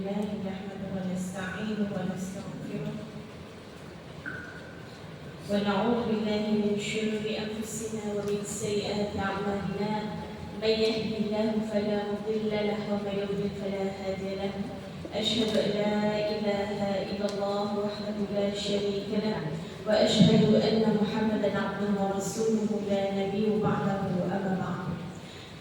لله نحمده ونستعينه ونستغفره ونعوذ بالله من شرور أنفسنا ومن سيئات أعمالنا من يهده الله فلا مضل له ومن يضلل فلا هادي له أشهد أن لا إله إلا الله وحده لا شريك له وأشهد أن محمدا عبده ورسوله لا نبي بعده أما بعد.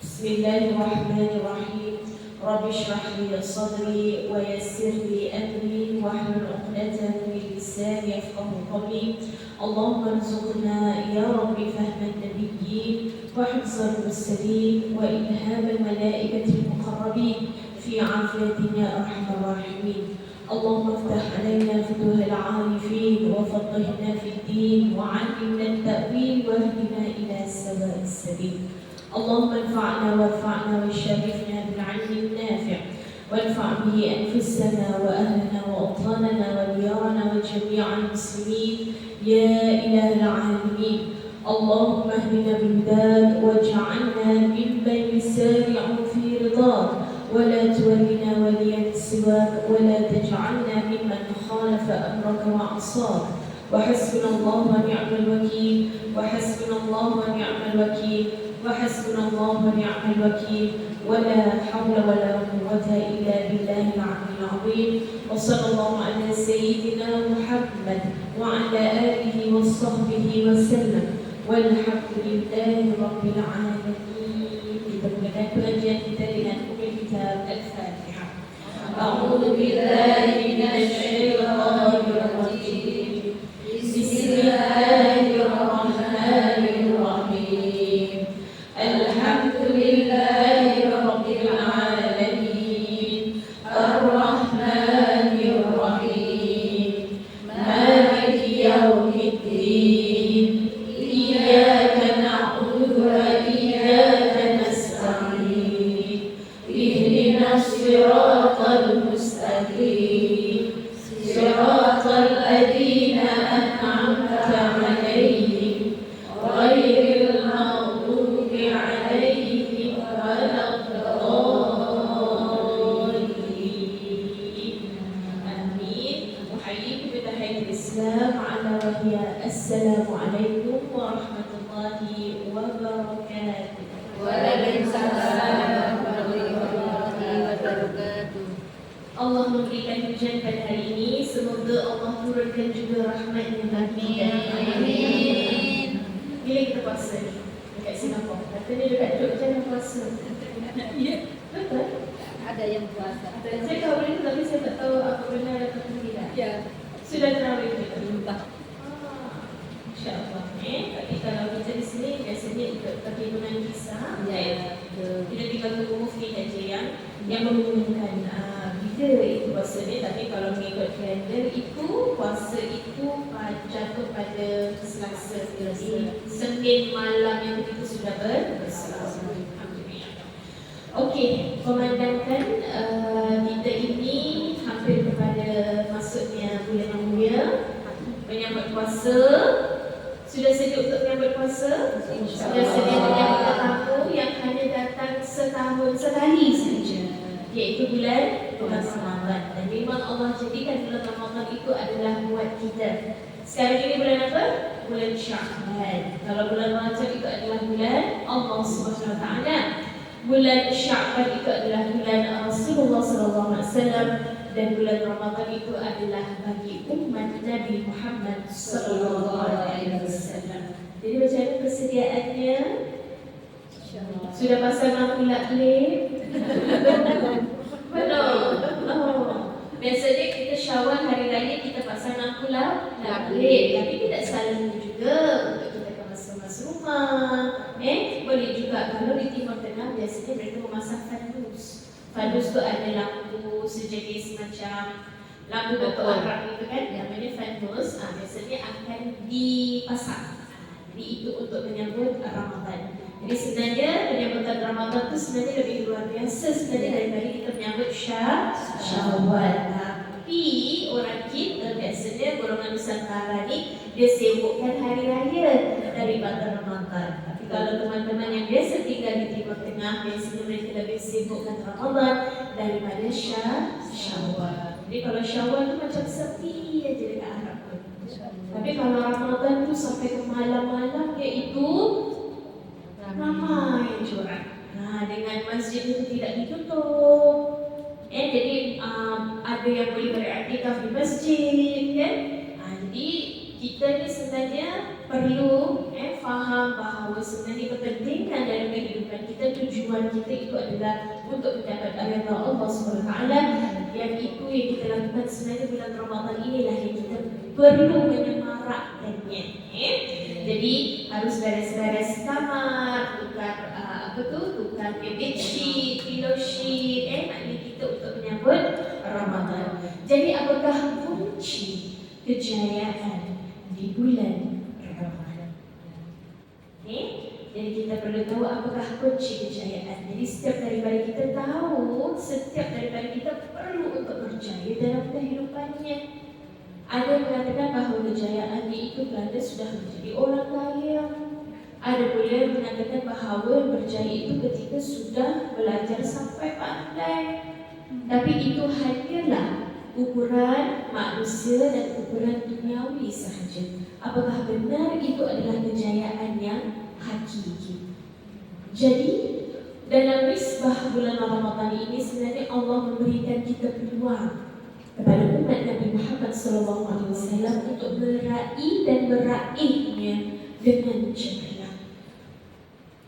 بسم الله الرحمن الرحيم. رب اشرح لي صدري ويسر لي أمري واحلل عقدة من لساني يفقهوا قولي. اللهم ارزقنا يا رب فهم النبيين وحفظ المرسلين وإلهام الملائكة المقربين في عافية يا أرحم الراحمين. اللهم افتح علينا فتوح العارفين وفقهنا في الدين وعلمنا التأويل واهدنا إلى سواء السبيل. اللهم انفعنا وارفعنا وشرفنا بالعلم النافع وانفع به أنفسنا وأهلنا وأوطاننا وديارنا وجميع المسلمين يا إله العالمين. اللهم اهدنا بالهداك واجعلنا ممن يسارع في رضاك ولا تولنا وليا سواك ولا تجعلنا ممن خالف أمرك وعصاك. وحسبنا الله ونعم الوكيل وحسبنا الله ونعم الوكيل وحسبنا الله ونعم الوكيل ولا حول ولا قوة إلا بالله العلي العظيم. وصلى الله على سيدنا محمد وعلى آله وصحبه وسلم والحمد لله رب العالمين. Kita mulakan pengajian kita dengan kitab Al-Fatihah. A'udzu billahi minasyaitonir rajim. Bismillahirrahmanirrahim. Alhamdulillahi rabbil alamin. Ar-Rahmanir Rahim. Maliki yaumiddin. Iyyaka na'budu wa iyyaka nasta'in. Ihdinas siratal mustaqim. Siratal ladzina an'amta 'alaihim ghairil maghdubi 'alaihim waladdallin. Amin. Uhayyikum bitahiyatil Islam ala wa hiya assalamu alaikum warahmatullahi wabarakatuh. Waalaikumsalam warahmatullahi wabarakatuh. Allah memberikan hujan pada hari ini. Semoga Allah turunkan juga rahmat-Nya bagi kita. Amin. Bila kita puasa ni dekat Singapura, katanya dekat Jogja jangan puasa. Ya, betul. Ada yang puasa. Saya tahu itu tapi saya tak tahu apa benar atau tidak. Ya, Sudah terawih kita. entah. InsyaAllah. Tapi kalau kita di sini biasanya ikut perhimpunan kisah. Ya, Kita tinggal tunggu mufti saja yang mengumumkan bila itu puasa ni. Tapi kalau mengikut kalender itu puasa itu jatuh pada Selasa. Senin malam yang itu sudah berselasa. Alhamdulillah. Okey, memandangkan kita ini hampir kepada masuknya bulan yang mulia, menyambut puasa. Sudah sedia untuk menyambut puasa? Sudah sedia menyambut tetamu yang hanya datang setahun sekali saja, iaitu bulan Ramadan. Dan memang Allah jadikan bulan Ramadan itu adalah buat kita. Sekarang ini bulan apa? Bulan Sya'ban. Kalau bulan Rajab itu adalah bulan Allah Subhanahu Wa Taala. Bulan Sya'ban itu adalah bulan Rasulullah sallallahu alaihi wasallam. Dan bulan Ramadan itu adalah bagi umat Nabi Muhammad sallallahu alaihi wasallam. Jadi macam mana persediaannya? Sudah pasang lampu laklip? Belum. Biasanya kita Syawal hari raya kita pasang lampu laklip, tapi tidak selalu juga untuk kita kemas-kemas rumah. Boleh juga kalau di Timur Tengah biasanya mereka memasang fandus. Fandus tu ada lampu sejenis macam lampu Datuk Arab itu kan, namanya fandus. Biasanya akan dipasang. Jadi itu untuk menyambut Ramadan. Jadi sebenarnya penyambutan Ramadan itu sebenarnya lebih luar biasa sebenarnya daripada kita menyambut Syawal. Tapi orang kita biasanya golongan Nusantara ni dia sibukkan hari raya daripada Ramadan. Tapi kalau teman-teman yang biasa tinggal di Timur Tengah, biasanya mereka lebih sibukkan Ramadan daripada ada Syawal. Jadi kalau Syawal tu macam sepi aja dekat Arab tu. Tapi kalau Ramadan tu sampai ke malam-malam iaitu ramai curang. Dengan masjid itu tidak ditutup. Jadi ada yang boleh beriktikaf di masjid kan. Jadi kita ni sebenarnya perlu faham bahawa sebenarnya kepentingan dalam kehidupan kita, tujuan kita itu adalah untuk mendapat redha Allah SWT. Yang itu yang kita lakukan sebenarnya bulan Ramadan inilah yang kita perlu menyemarakkannya. Jadi harus beres-beres kamar, tukar bedsheet, pillow sheet, maknanya kita untuk menyambut Ramadan. Jadi apakah kunci kejayaan di bulan Ramadan? Jadi kita perlu tahu apakah kunci kejayaan. Jadi setiap daripada kita tahu, setiap daripada kita perlu untuk berjaya dalam kehidupannya. Ada yang mengatakan bahawa kejayaan itu kerana sudah menjadi orang kaya. Ada pula yang mengatakan bahawa berjaya itu ketika sudah belajar sampai pandai. Tapi itu hanyalah ukuran manusia dan ukuran duniawi sahaja. Apakah benar itu adalah kejayaan yang hakiki? Jadi dalam misbah bulan Ramadan ini sebenarnya Allah memberikan kita peluang kepada umat Nabi Muhammad SAW untuk meraih dan meraihnya dengan cemerlang.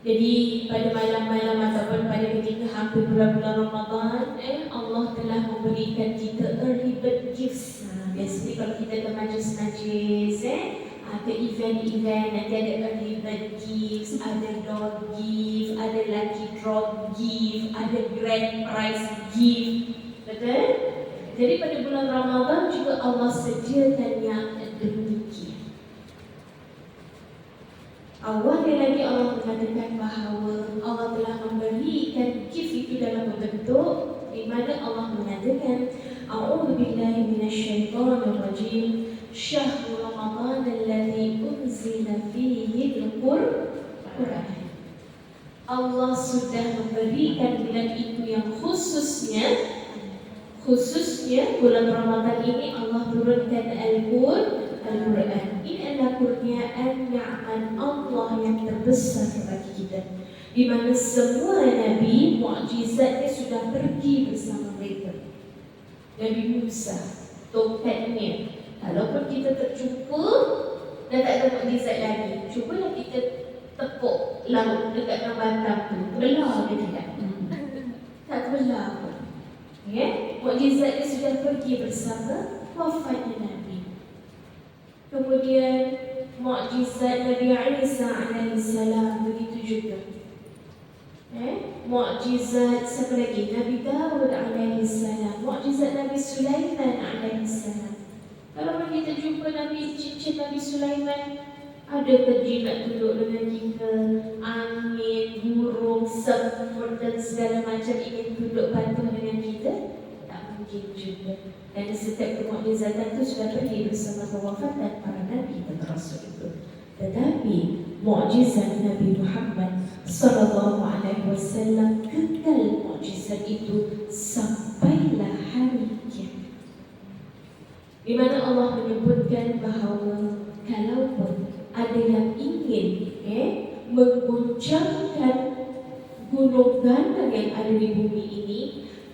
Jadi pada malam-malam ataupun pada ketika hampir bulan-bulan Ramadan, Allah telah memberikan kita early bird gifts. Biasanya kalau kita ke majlis-majlis, ke event-event, nanti ada early bird gifts, ada dog gift, ada lucky draw gift, ada grand prize gift. Betul? Jadi pada bulan Ramadan juga Allah sediakan yang demikian. Awalnya lagi Allah mengatakan bahawa Allah telah memberikan gift itu dalam bentuk di mana Allah mengatakan A'udzu billahi minasyaitonir rajim Syahrul Ramadan alladzi unzila fihi al-Qur'an. Allah sudah memberikan bulan itu yang khususnya bulan Ramadan ini Allah turunkan Al-Qur'an. Ini adalah kurniaan ni'mat Allah yang terbesar bagi kita, di mana semua nabi mukjizatnya sudah pergi bersama mereka. Nabi Musa, tongkatnya, kalaupun kita terjumpa dan tak ada mukjizat lagi, cubalah kita tepuk laut dekat Batam tu, belah ke tidak? Tak belah pun. Mukjizatnya sudah pergi bersama wafatnya Nabi. Kemudian mukjizat Nabi Isa alaihissalam begitu juga. Mukjizat siapa lagi? Nabi Dawud alaihissalam, mukjizat Nabi Sulaiman alaihissalam. Kalau kita jumpa Nabi cincin Nabi Sulaiman, ada jinak duduk dengan kita, angin, burung, semut dan segala macam ingin duduk patuh dengan kita? Tak mungkin juga. Dan setiap kemukjizatan itu sudah pergi bersama kewafatan para Nabi dan Rasul itu. Tetapi mukjizat Nabi Muhammad SAW kekal mukjizat itu sampailah hari kiamat. Di mana Allah menyebutkan bahawa kalaupun ada yang ingin mengguncangkan gunung gandang yang ada di bumi ini,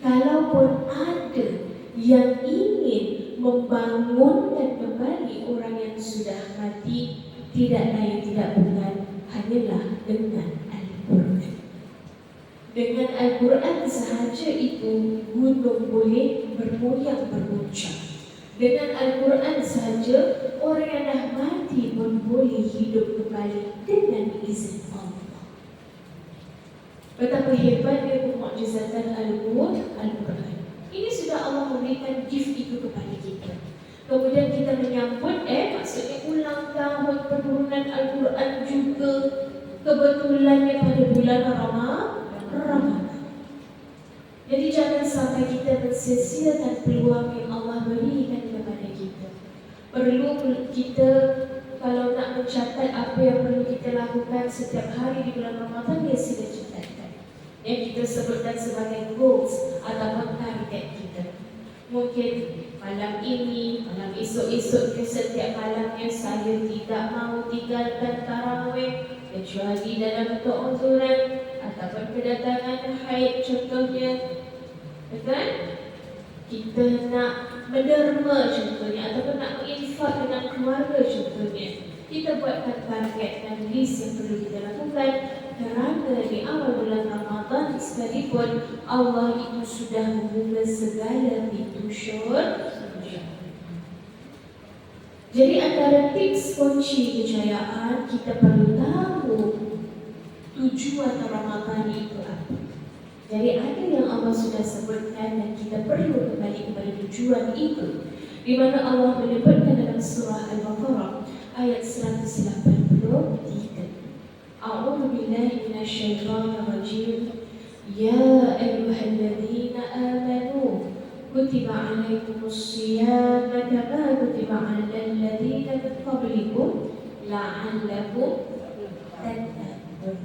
kalaupun ada yang ingin membangunkan kembali orang yang sudah mati, tidak lain tidak bukan hanyalah dengan Al-Quran. Dengan Al-Quran sahaja itu gunung boleh bergoyang berguncang. Dengan Al-Quran sahaja orang yang dah mati pun boleh hidup kembali dengan izin Allah. Betapa hebatnya kemukjizatan Al-Quran. Ini sudah Allah memberikan gift itu kepada kita. Kemudian kita menyambut maksudnya ulang tahun penurunan Al-Quran juga kebetulannya pada bulan Ramadan. Jadi jangan sampai kita mensia-siakan peluang yang Allah berikan kepada kita. Perlu kita kalau nak mencatat apa yang perlu kita lakukan setiap hari di bulan Ramadan, ya sila catatkan. Yang kita sebutkan sebagai goals ataupun target. malam ini, malam esok-esok ke setiap malamnya saya tidak mau tinggalkan tarawih kecuali dalam keuzuran ataupun kedatangan haid contohnya. Betul? Kita nak menderma contohnya ataupun nak menginfak dengan keluarga contohnya. Kita buatkan target dan list yang perlu kita lakukan kerana di awal bulan Ramadan sekalipun Allah itu sudah membuka segala pintu syurga. Jadi antara tips kunci kejayaan, kita perlu tahu tujuan Ramadan itu apa. Jadi ada yang Allah sudah sebutkan dan kita perlu kembali kepada tujuan itu, di mana Allah menyebutkan dalam surah Al-Baqarah ayat 183. A'udzu billahi minasyaitonir rajim. Ya ayyuhalladzina amanu kutiba 'alaikumus shiyam kama kutiba 'alal ladzina min qablikum la'allakum tattaqun.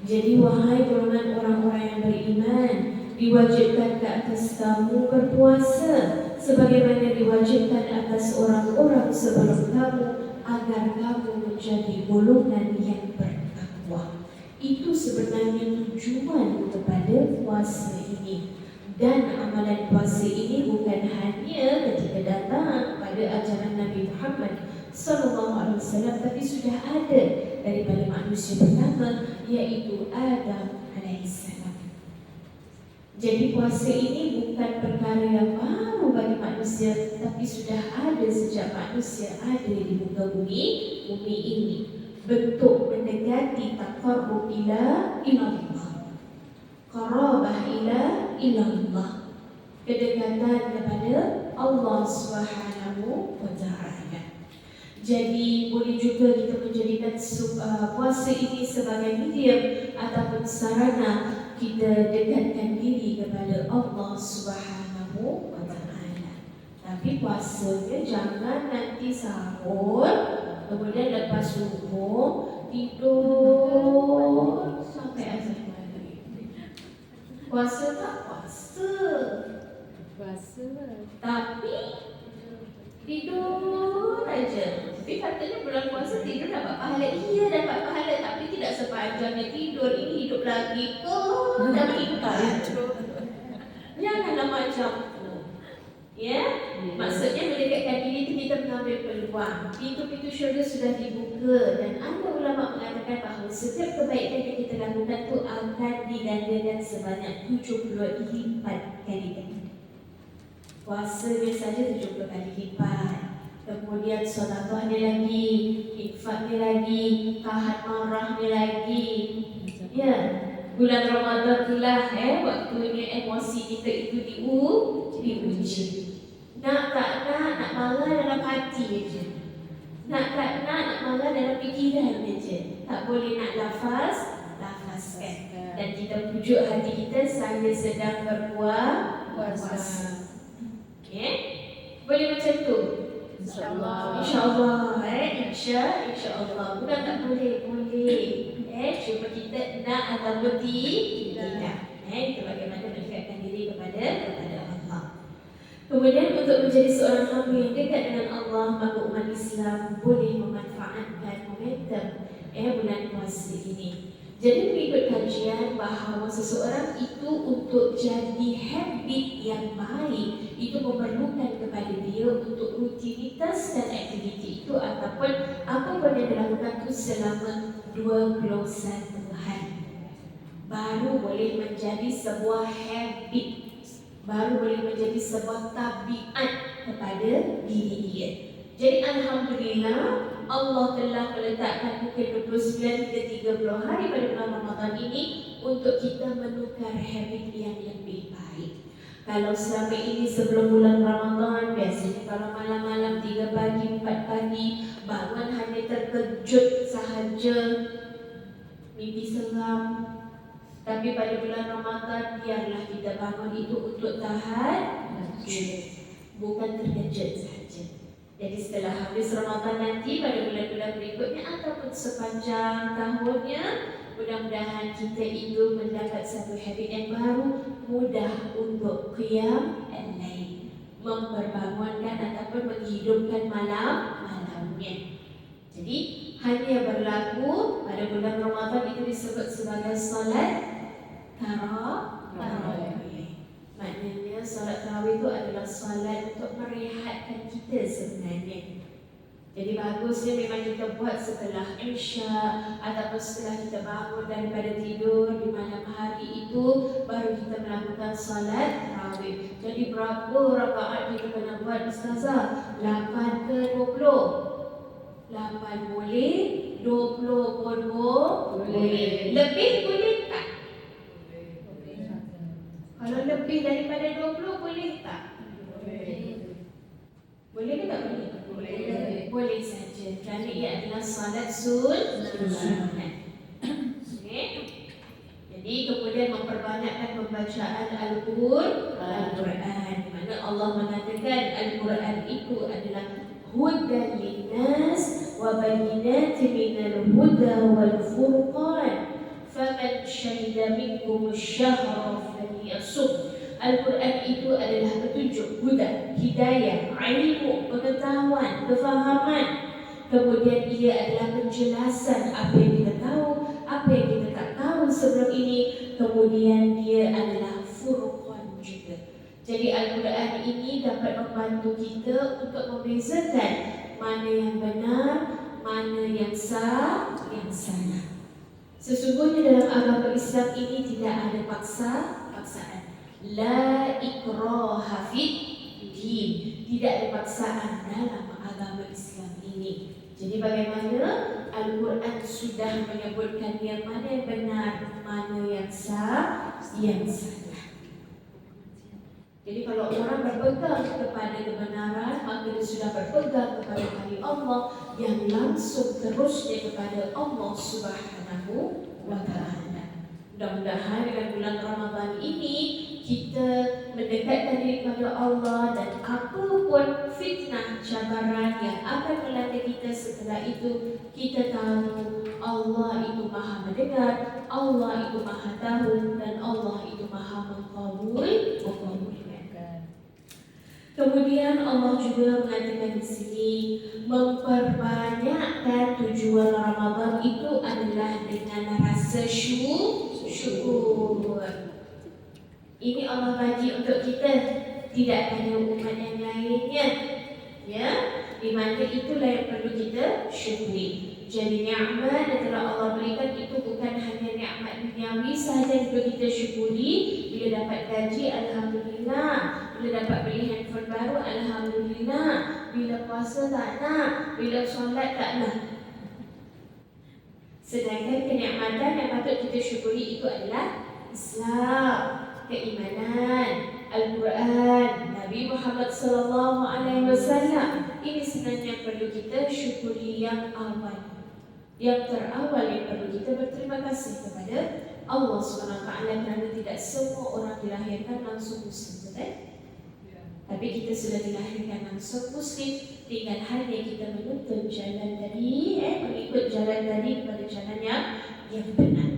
Jadi wahai golongan orang-orang yang beriman, diwajibkan ke atas kamu berpuasa sebagaimana diwajibkan atas orang-orang sebelum kamu agar kamu menjadi golongan yang bertakwa. Itu sebenarnya tujuan kepada puasa ini. Dan amalan puasa ini bukan hanya ketika datang pada ajaran Nabi Muhammad SAW, tapi sudah ada daripada manusia pertama, iaitu Adam alaihissalam. Jadi puasa ini bukan perkara yang baru bagi manusia, tapi sudah ada sejak manusia ada di muka bumi ini. Bentuk mendekati taqarrub ila ilallah, qarabah ila ilallah, kedekatan kepada Allah Subhanahu wa taala. Jadi boleh juga kita menjadikan puasa ini sebagai medium ataupun sarana kita dekatkan diri kepada Allah Subhanahu wa taala. Tapi puasanya jangan nanti sahur, kemudian lepas subuh tidur sampai azan maghrib. Puasa tak puasa. Puasa. Tapi tidur aja. Tapi katanya bulan puasa tidur dapat pahala. Iya dapat pahala, tapi tidak sepanjangnya tidur. Ini hidup lagi ke dan meninggal. Janganlah macam tu. Ya, maksudnya mendekatkan diri itu kita mengambil peluang. Pintu-pintu syurga sudah dibuka dan ada ulama mengatakan bahawa setiap kebaikan yang kita lakukan itu akan digandakan sebanyak 70 lipat kali ganda. Puasanya saja 70 kali lipat. Kemudian sedekahnya lagi, infaknya lagi, tahan marahnya lagi. Ya, bulan Ramadan itulah waktunya emosi kita itu diuji. Nak tak nak marah dalam hati aja. Nak tak nak marah dalam fikiran aja. Tak boleh nak lafazkan. Dan kita pujuk hati kita, saya sedang berpuasa. Okay? Boleh macam tu? InsyaAllah. InsyaAllah. InsyaAllah. Bukan tak boleh. Cuma kita nak atau tidak. Itu bagaimana mendekatkan diri kepada Allah. Kemudian untuk menjadi seorang hamba yang dekat dengan Allah, maka umat Islam boleh memanfaatkan momentum bulan puasa ini. Jadi mengikut kajian bahawa seseorang itu untuk jadi habit yang baik itu memerlukan kepada dia untuk rutinitas dan aktiviti itu ataupun apa yang dilakukan itu selama 21 hari. Baru boleh menjadi sebuah habit, baru boleh menjadi sebuah tabiat kepada diri dia. Jadi alhamdulillah Allah telah meletakkan mungkin 29 hingga 30 hari pada bulan Ramadan ini untuk kita menukar habit yang lebih baik. Kalau selama ini sebelum bulan Ramadan biasanya kalau malam-malam 3 pagi, 4 pagi bangun hanya terkejut sahaja, mimpi seram. Tapi pada bulan Ramadan biarlah kita bangun itu untuk tahajud, bukan terkejut sahaja. Jadi setelah habis Ramadan nanti pada bulan-bulan berikutnya ataupun sepanjang tahunnya, mudah-mudahan kita itu mendapat satu habit yang baru, mudah untuk qiyam al-lail, memperbangunkan ataupun menghidupkan malamnya. Jadi hanya berlaku pada bulan Ramadan itu disebut sebagai solat tarawih. Maknanya solat tarawih itu adalah solat untuk merehatkan kita sebenarnya. Jadi bagusnya memang kita buat setelah Isya ataupun setelah kita bangun daripada tidur di malam hari itu, baru kita melakukan solat tarawih. Jadi berapa rakaat kita kena buat, Ustazah? 8 ke 20? 8 boleh, 20 pun boleh. Lebih boleh tak? Kalau lebih daripada 20 boleh tak? Boleh ke tak boleh? Boleh saja, kerana ia adalah solat sunat. Okay. Jadi kemudian memperbanyakkan pembacaan Al-Quran, di mana Allah mengatakan Al-Quran itu adalah hudan linnas wa bayyinatin minal huda wal furqan faman syahida minkum asy-syahra falyasum. Al-Quran itu adalah petunjuk, huda, hidayah, ilmu, pengetahuan, kefahaman. Kemudian ia adalah penjelasan apa yang kita tahu, apa yang kita tak tahu sebelum ini. Kemudian dia adalah furqan juga. Jadi Al-Quran ini dapat membantu kita untuk membezakan mana yang benar, mana yang salah. Sesungguhnya dalam agama Islam ini tidak ada paksaan. La ikraha fid din. Tidak ada paksaan dalam agama Islam ini. Jadi bagaimana Al-Quran sudah menyebutkan yang mana yang benar, mana yang salah. Jadi kalau orang berpegang kepada kebenaran, maka dia sudah berpegang kepada hari Allah yang langsung terusnya kepada Allah Subhanahu wa Ta'ala. Mudah-mudahan dengan bulan Ramadan ini kita mendekatkan diri kepada Allah, dan apapun fitnah cabaran yang akan melanda kita setelah itu, kita tahu Allah itu Maha mendengar, Allah itu Maha tahu, dan Allah itu Maha mengabulkan. Kemudian Allah juga mengatakan di sini, memperbanyakkan tujuan Ramadan itu adalah dengan rasa syukur. Ini Allah bagi untuk kita, tidak pada umat yang lainnya, ya, di mana itulah yang perlu kita syukuri. Jadi nikmat yang telah Allah berikan itu bukan hanya nikmat duniawi sahaja yang perlu kita syukuri. Bila dapat gaji, alhamdulillah. Bila dapat beli handphone baru, alhamdulillah. Bila puasa tak nak, bila solat tak nak. Sedangkan kenikmatan yang patut kita syukuri itu adalah Islam, keimanan, Al-Quran, Nabi Muhammad SAW. Ini sebenarnya perlu kita syukuri yang awal. Yang terawal yang perlu kita berterima kasih kepada Allah SWT, kerana tidak semua orang dilahirkan langsung Muslim, betul? Tapi kita sudah dilahirkan langsung Muslim, tinggal hanya kita menuntut jalan tadi, mengikut jalan tadi kepada jalan yang benar.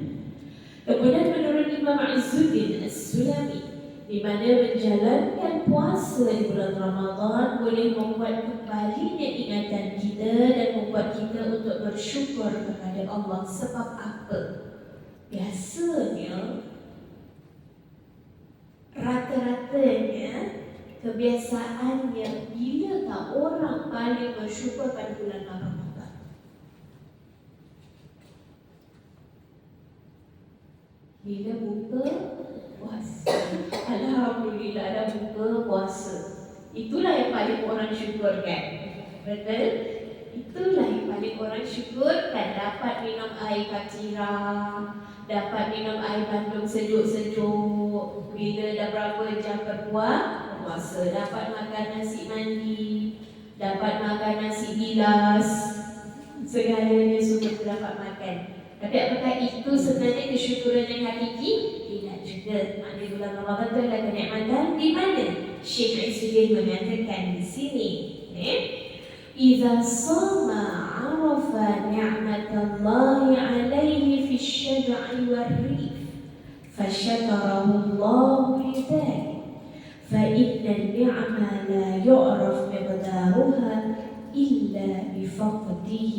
Kemudian menurut Imam Izzuddin As-Sulami, di mana menjalankan puasa di bulan Ramadan boleh membuat kembalinya ingatan kita dan membuat kita untuk bersyukur kepada Allah. Sebab apa? Biasanya, rata-ratanya, kebiasaannya, bila tak orang paling bersyukur pada bulan Ramadan? Bila buka puasa. Alhamdulillah dah buka puasa. Itulah yang paling orang syukurkan. Betul? Itulah yang paling orang syukurkan. Dapat minum air katira, dapat minum air bandung sejuk-sejuk. Bila dah berapa jam berpuasa, dapat makan nasi mandi, dapat makan nasi bilas, segalanya semua dapat makan. Tapi apakah itu sebenarnya kesyukuran yang hakiki? Tidak juga. Maknanya bulan Ramadan itu adalah kenikmatan di mana? Syekh Izzuddin mengatakan di sini, Iza sama arafa ni'matallahi alaihi fi syad'i wal rif, fasyakarahu Allahu lidhalik, فإن النعمة لا يعرف مقدارها إلا بفقده.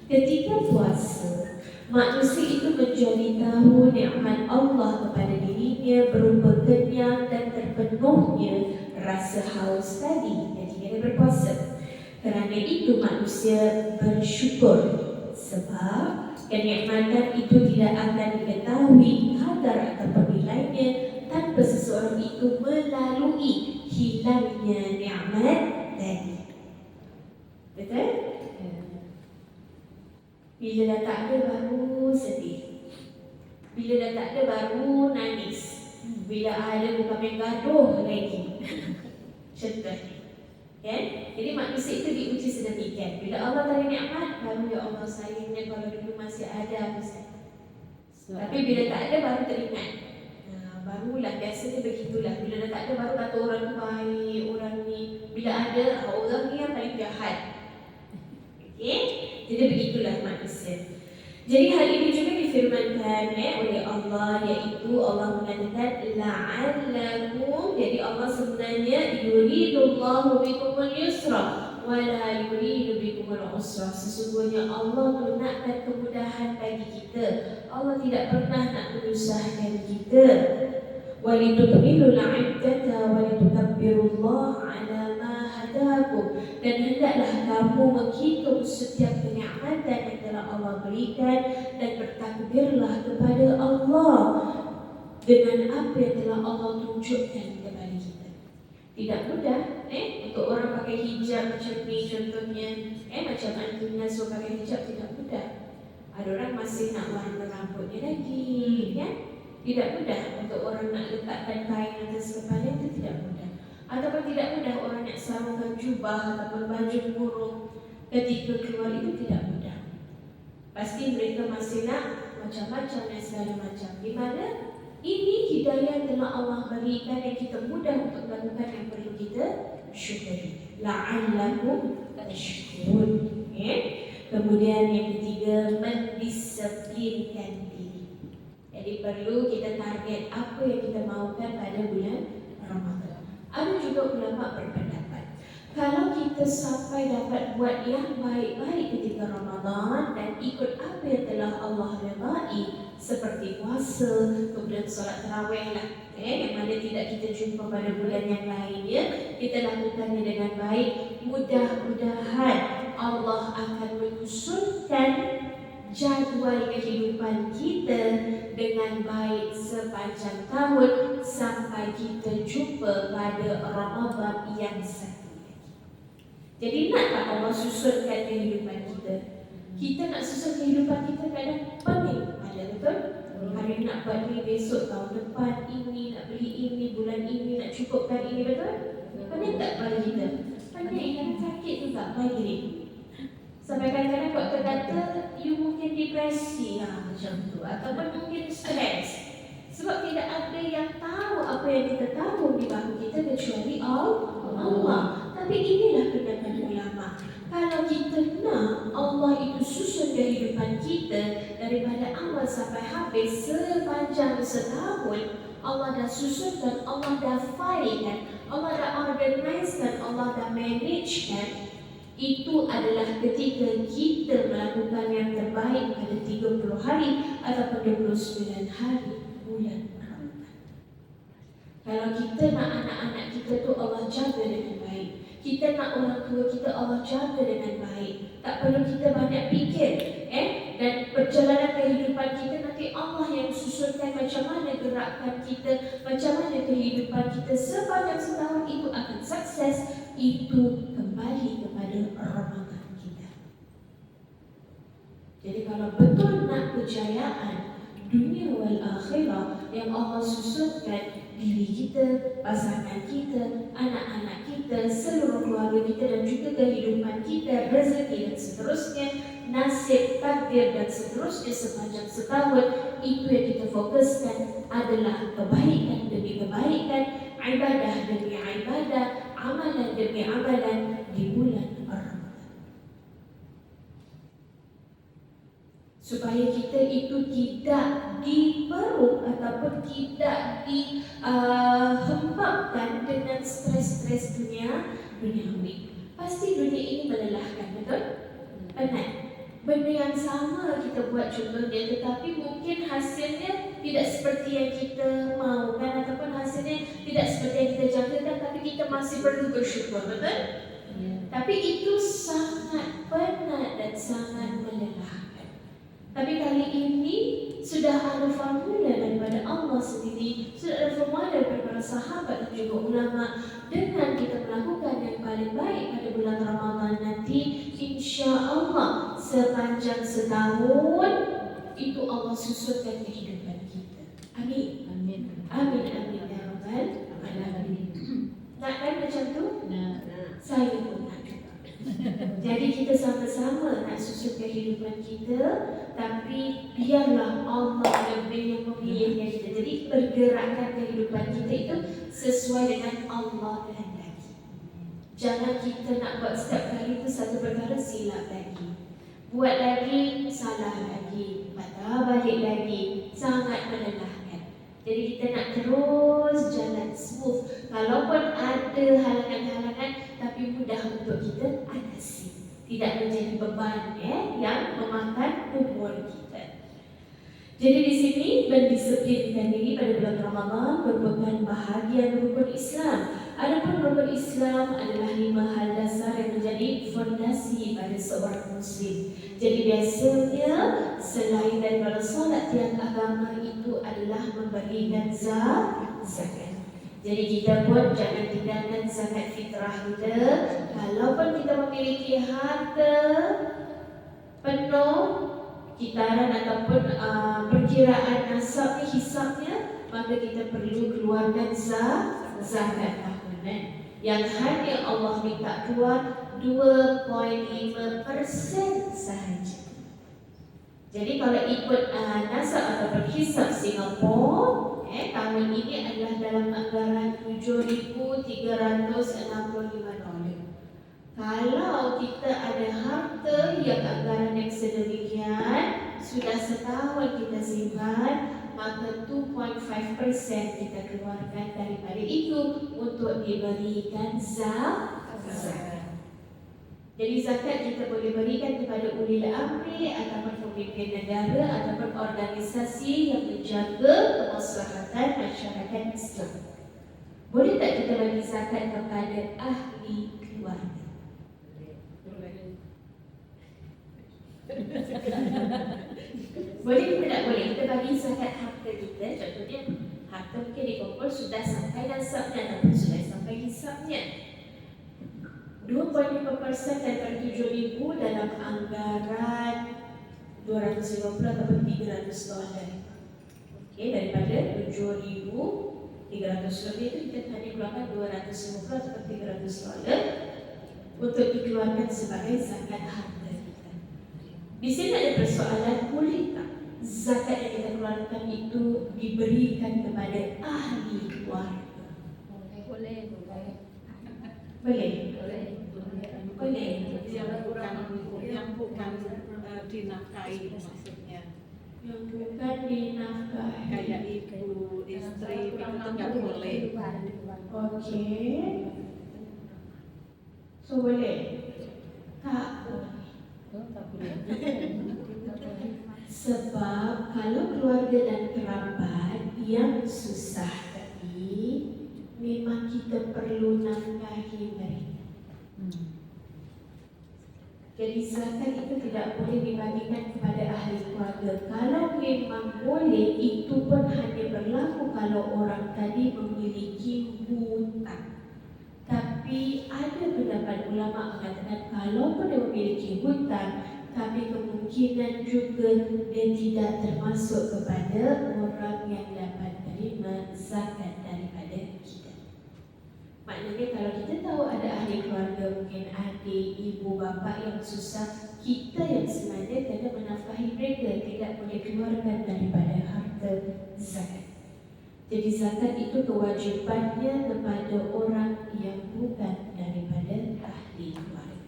Ketika puasa, manusia itu menjadi tahu nikmat Allah kepada dirinya berupa kenyang dan terpenuhnya rasa haus tadi ketika dia berpuasa. Kerana itu manusia bersyukur, sebab kenikmatan itu tidak akan diketahui kadar atau nilainya tanpa seseorang itu melalui hilangnya nikmat tadi. Betul? Bila dah tak ada baru sedih, bila dah tak ada baru nangis, bila ada bukan main gaduh lagi. Contohnya, ya? Jadi manusia itu diuji sedemikian. Bila Allah tarik nikmat, baru ya Allah sayangnya kalau dulu masih ada aku sayang. Tapi bila tak ada baru teringat. Barulah biasanya begitulah. Bila dah tak ada baru kata orang tu baik, orang ni. Bila ada, orang ni yang paling jahat. Okey? Jadi begitulah manusia. Jadi hal ini juga difirmankan oleh Allah, iaitu Allah mengatakan la'allakum. Jadi Allah sebenarnya yuridullahu bikumul yusra wa la yuridu bikumul usra. Sesungguhnya Allah menakkan kemudahan bagi kita. Allah tidak pernah nak menyusahkan kita. Walitukmilul 'iddata walitukabbirullaha 'ala ma hadakum. Dan hendaklah kamu menghitung setiap kenikmatan yang telah Allah berikan dan bertakbirlah kepada Allah dengan apa yang telah Allah tunjukkan kepada kita. Tidak mudah untuk orang pakai hijab macam ni contohnya, macam antunya suruh pakai hijab, tidak mudah. Ada orang masih nak warna rambutnya lagi, kan? Tidak mudah untuk orang nak letakkan kain atas kepala, itu tidak mudah. Ataupun tidak mudah orang nak sarungkan jubah ataupun baju kurung ketika keluar, itu tidak mudah. Pasti mereka masih nak macam-macam dan segala macam. Di mana ini hidayah telah Allah berikan yang kita mudah untuk melakukan yang perlu kita syukuri. La'allakum tashkurun. Kemudian yang ketiga, mendisiplinkan diri. Jadi perlu kita target apa yang kita mahukan pada bulan Ramadan. Ada juga ulama berpendapat, kalau kita sampai dapat buat yang baik-baik ketika Ramadan dan ikut apa yang telah Allah redai, seperti puasa, kemudian solat tarawih lah, yang mana tidak kita jumpa pada bulan yang lainnya, kita lakukannya dengan baik. Mudah-mudahan Allah akan menyusunkan jadual kehidupan kita dengan baik sepanjang tahun sampai kita jumpa pada Ramadan yang satu lagi. Jadi nak tak Allah susunkan kehidupan kita? Kita nak susun kehidupan kita kadang pening, ada betul? Hari ini nak buat ni, besok tahun depan ini, nak beli ini, bulan ini, nak cukupkan ini, betul? Pening tak pada kita? Pening, kan sakit juga migraine. Sampai kadang-kadang doktor kata you mungkin depresi lah macam tu, ataupun mungkin stres. Sebab tidak ada yang tahu apa yang kita tahu di bahu kita kecuali Allah. Tapi inilah pendapat ulama. Kalau kita nak Allah itu susun kehidupan kita daripada awal sampai habis sepanjang setahun, Allah dah susunkan, Allah dah filekan, Allah dah organizekan, Allah dah managekan. Itu adalah ketika kita melakukan yang terbaik pada 30 hari ataupun 29 hari bulan Ramadan. Kalau kita nak anak-anak kita tu Allah jaga dengan baik, kita nak orang tua kita Allah jaga dengan baik, tak perlu kita banyak fikir, dan perjalanan kehidupan kita nanti Allah yang susunkan macam mana gerakan kita, macam mana kehidupan kita sepanjang setahun itu akan sukses. Itu kembali kepada Ramadan kita. Jadi kalau betul nak kejayaan dunia wal akhirah yang Allah susunkan, diri kita, pasangan kita, anak-anak kita, seluruh keluarga kita dan juga kehidupan kita, rezeki dan seterusnya, nasib, takdir dan seterusnya sepanjang setahun, itu yang kita fokuskan adalah kebaikan demi kebaikan, ibadah demi ibadah, amalan demi amalan di bulan Ramadan. Supaya kita itu tidak diperuk ataupun tidak dihempapkan dengan stres-stres duniawi. Pasti dunia ini melelahkan, betul? Penat. Benda yang sama kita buat contohnya, tetapi mungkin hasilnya tidak seperti yang kita mahukan ataupun hasilnya tidak seperti yang kita jangkakan, tapi kita masih perlu bersyukur, betul? Tapi itu sangat penat dan sangat melelahkan. Tapi kali ini sudah ada formula daripada Allah sendiri, sudah ada formula daripada para sahabat dan juga ulama. Dengan kita melakukan yang paling baik pada bulan Ramadan nanti, insya Allah sepanjang setahun itu Allah susunkan kehidupan kita. Amin. Amin. Amin. Amin. Ya Rabbal Alamin. Nak kan macam tu? Saya pun nak juga. Jadi kita sama-sama nak susun kehidupan kita, tapi biarlah Allah yang memilihnya kita. Jadi pergerakan kehidupan kita itu sesuai dengan Allah kehendaki. Jangan kita nak buat setiap kali itu satu perkara silap lagi, buat lagi salah lagi, patah balik lagi, sangat melelahkan. Jadi kita nak terus jalan smooth. Kalaupun ada halangan-halangan, tapi mudah untuk kita atasi, tidak menjadi beban yang memakan umur kita. Jadi di sini mendisiplinkan diri pada bulan Ramadan merupakan bahagian rukun Islam. Adapun rukun Islam adalah 5 hal dasar yang menjadi fondasi pada seorang Muslim. Jadi biasanya selain daripada solat tiang agama itu adalah memberikan zakat. Jadi kita pun jangan tinggalkan zakat fitrah kita. Kalaupun kita memiliki harta penuh kitaran ataupun perkiraan nasabnya, hisabnya, maka kita perlu keluarkan zakat tahunan yang hanya Allah minta keluar 2.5% sahaja. Jadi kalau ikut nasab ataupun hisab Singapura, tahun ini adalah dalam anggaran $7,365. Kalau kita ada harta yang anggaran yang sedemikian, sudah setahun kita simpan, maka 2.5% kita keluarkan daripada itu untuk diberikan zakat. Jadi zakat kita boleh berikan kepada ulil amri ataupun pemimpin negara ataupun organisasi yang menjaga kemaslahatan masyarakat Islam. Boleh tak kita bagi zakat kepada ahli keluarga? Boleh kita tak boleh? Kita bagi zakat harta kita, contohnya harta mungkin dikumpul sudah sampai nasabnya ataupun sudah sampai hisabnya. 2.5% daripada 7,000 dalam anggaran $250 ataupun $300. Daripada 7,300 lebih itu kita hanya keluarkan $250 ataupun $300 untuk dikeluarkan sebagai zakat harta kita. Di sini ada persoalan, boleh tak zakat yang kita keluarkan itu diberikan kepada ahli keluarga? Boleh. Yang bukan dinafkahi maksudnya. Yang bukan dinafkahi. Kayak ibu, istri, itu nggak boleh. Okey. So boleh? Tak boleh. Sebab kalau keluarga dan kerabat yang susah tadi, memang kita perlu nafkahi mereka. Jadi zakat itu tidak boleh dibagikan kepada ahli keluarga. Kalau memang boleh, itu pun hanya berlaku kalau orang tadi memiliki hutang. Tapi ada pendapat ulama mengatakan kalau pun dia memiliki hutang, tapi kemungkinan juga dia tidak termasuk kepada orang yang dapat menerima zakat daripada kita. Maknanya kalau kita tahu ada ahli keluarga, mungkin adik, ibu, bapa yang susah, kita yang sebenarnya kena menafkahi mereka, tidak boleh keluarkan daripada harta zakat. Jadi zakat itu kewajipannya kepada orang yang bukan daripada ahli keluarga.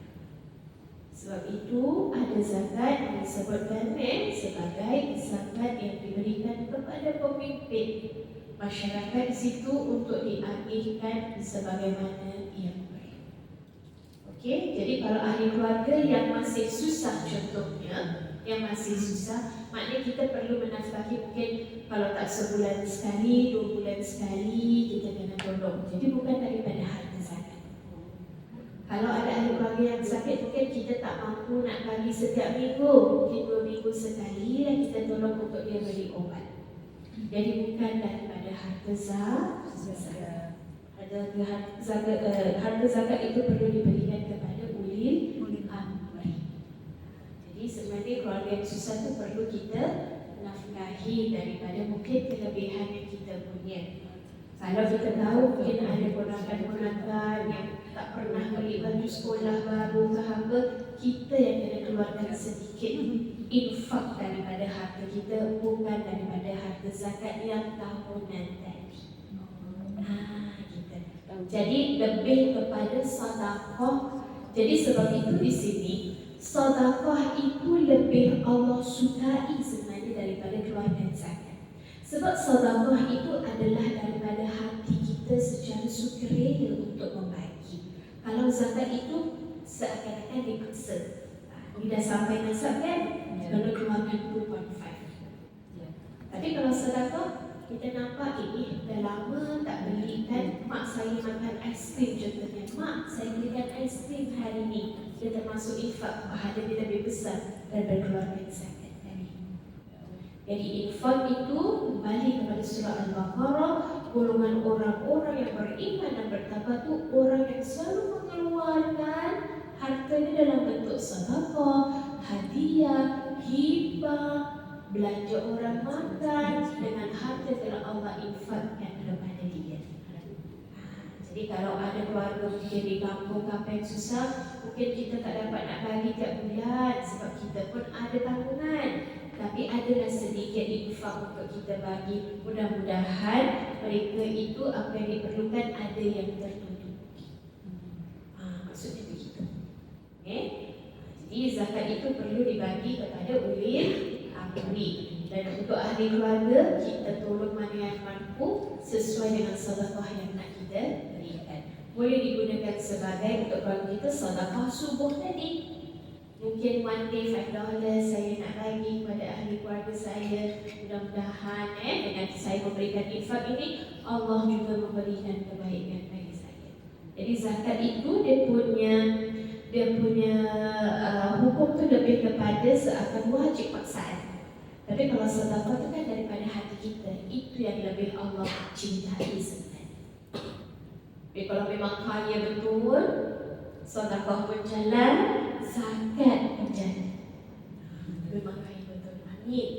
Sebab itu ada zakat yang sebutkan sebagai zakat yang diberikan kepada pemimpin masyarakat di situ untuk diagihkan sebagaimana yang baik. Okey, jadi kalau ahli keluarga yang masih susah, contohnya yang masih susah, maknanya kita perlu menafkahi mungkin kalau tak sebulan sekali, 2 bulan sekali kita kena tolong. Jadi bukan daripada harta zakat. Kalau ada ahli keluarga yang sakit, mungkin kita tak mampu nak bagi setiap minggu, mungkin 2 minggu sekali lah kita tolong untuk dia beli obat. Jadi bukan daripada harta zakat. Harta zakat itu perlu diberikan kepada ulil amri. Jadi sebenarnya keluarga yang susah itu perlu kita nafkahi daripada mungkin kelebihan yang kita punya. Kalau kita tahu mungkin ada ponakan-ponakan yang tak pernah beli baju sekolah baru ke apa, kita yang kena keluarkan sedikit infak daripada harta kita, bukan daripada harta zakat yang tahunan tadi. Kita. Jadi lebih kepada sedekah. Jadi sebab itu di sini sedekah itu lebih Allah sukai sebenarnya daripada keluarkan zakat. Sebab sedekah itu adalah daripada hati kita secara sukarela untuk membagi. Kalau zakat itu seakan-akan dipaksa. Ini dah sampai nasab kan? Kena keluarkan 2.5. Tapi kalau sedekah, kita nampak ini dah lama tak belikan. Mak saya makan aiskrim contohnya. Mak, saya belikan aiskrim hari ini. Dia termasuk infak, pahala dia lebih besar daripada keluarkan zakat tadi. Jadi infak itu kembali kepada surah Al-Baqarah. Golongan orang-orang yang beriman dan bertakwa itu orang yang selalu mengeluarkan hartanya dalam bentuk sedekah, hadiah, hibah, belanja orang makan dengan harta yang Allah infakkan kepada dia. Jadi kalau ada keluarga mungkin di kampung apa yang susah, mungkin kita tak dapat nak bagi tiap bulan sebab kita pun ada tanggungan. Tapi adalah sedikit infak untuk kita bagi. Mudah-mudahan mereka itu apa yang diperlukan ada yang tertutupi. Maksudnya begitu. Jadi zakat itu perlu dibagi kepada ulil amri. Dan untuk ahli keluarga, kita tolong mana yang mampu sesuai dengan sedekah yang nak kita berikan. Boleh digunakan sebagai untuk keluarga kita sedekah subuh tadi. Mungkin one day $5 saya nak bagi kepada ahli keluarga saya. Mudah-mudahan dengan saya memberikan infak ini, Allah juga memberikan kebaikan bagi saya. Jadi zakat itu dia punya hukum tu lebih kepada seakan wajib paksaan. Tapi kalau sedekah itu kan daripada hati kita, itu yang lebih Allah cintai sebenarnya. Tapi kalau memang kaya betul, sedekah pun jalan, zakat pun jalan. Memang kaya betul. Amin.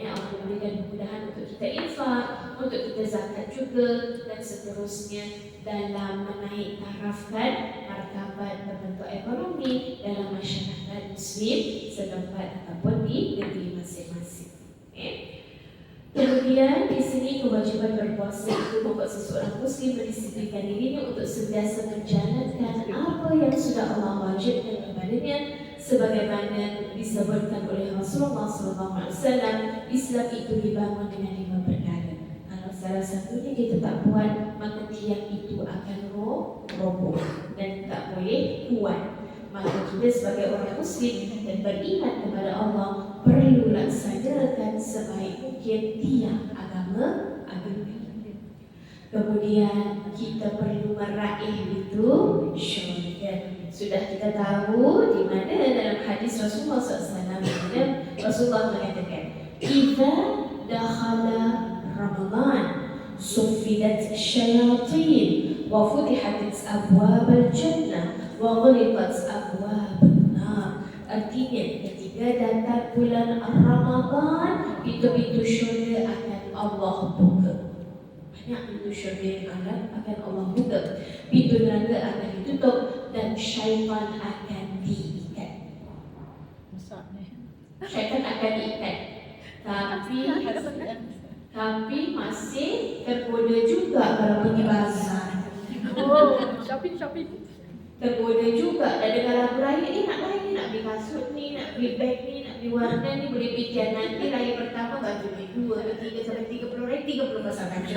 Allah memberikan kemudahan untuk kita infak, untuk kita zakat juga dan seterusnya dalam menaik tarafkan martabat berbentuk ekonomi dalam masyarakat Muslim setempat ataupun di negeri masing-masing. Kemudian di sini kewajiban berpuasa itu membuat seseorang Muslim mendisiplinkan dirinya untuk sentiasa menjalankan apa yang sudah Allah wajibkan kepadanya. Sebagaimana disebutkan oleh Rasulullah SAW, Islam itu dibangun dengan 5 perkara. Kalau salah satunya kita tak buat, maka tiang itu akan roboh dan tak boleh kuat. Maka kita sebagai orang Muslim dan beriman kepada Allah perlu laksanakan sebaik mungkin tiang agama. Kemudian kita perlu meraih itu syurga. Sudah kita tahu di mana dalam hadis Rasulullah SAW, Rasulullah mengatakan, "Idza dakhala Ramadan, suffidat syayatin wa futihat abwab al-jannah wa ghliqat abwab an-nar." Artinya ketika datang bulan Ramadan, pintu-pintu syurga akan Allah buka. Banyak pintu syurga yang akan Allah buka. Pintu neraka akan ditutup dan syaitan akan diikat. Syaitan akan diikat. Tapi masih tergoda juga kalau pergi bazar. Shopping. Tergoda juga. Dan dengan lagu raya ni nak beli kasut ni, nak beli beg ni, Di warna ni boleh fikir nanti raya pertama baju ni 2 ke 3 sampai 30 raya 30 pasang baju.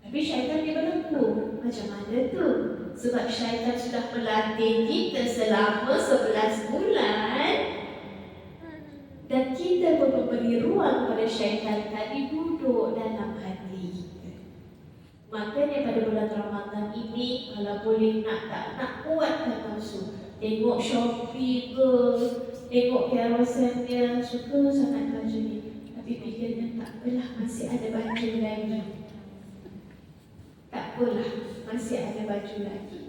Tapi syaitan dia belenggu. Macam mana tu? Sebab syaitan sudah melatih kita selama 11 bulan. Dan kita pun memberi ruang pada syaitan tadi duduk dalam hati kita. Makanya pada bulan Ramadan ini, kalau boleh nak kuatkan nafsu. Tengok Shopee ke, tengok Carouselnya, suka sangat baju ni. Tapi fikirnya tak apalah, masih ada baju lagi. Tak apalah, masih ada baju lagi.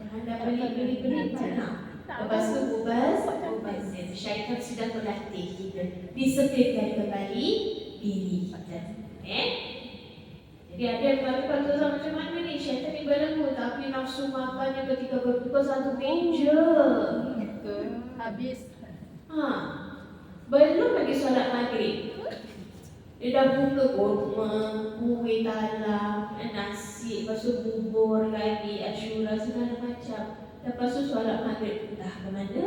Jangan dah beli banyak. Lepas tu mubazir. Syaitan sudah melatih kita, disiplinkan kembali diri kita. Jadi ada yang baru macam mana ni? Syaitan ni belenggu, tapi nafsu makannya ketika berbuka satu meja. Habis. Belum lagi solat maghrib. Dia dah buka kurma, kuih talam, nasi, lepas tu bubur lagi, asyura, segala macam. Lepas tu solat maghrib entah ke mana,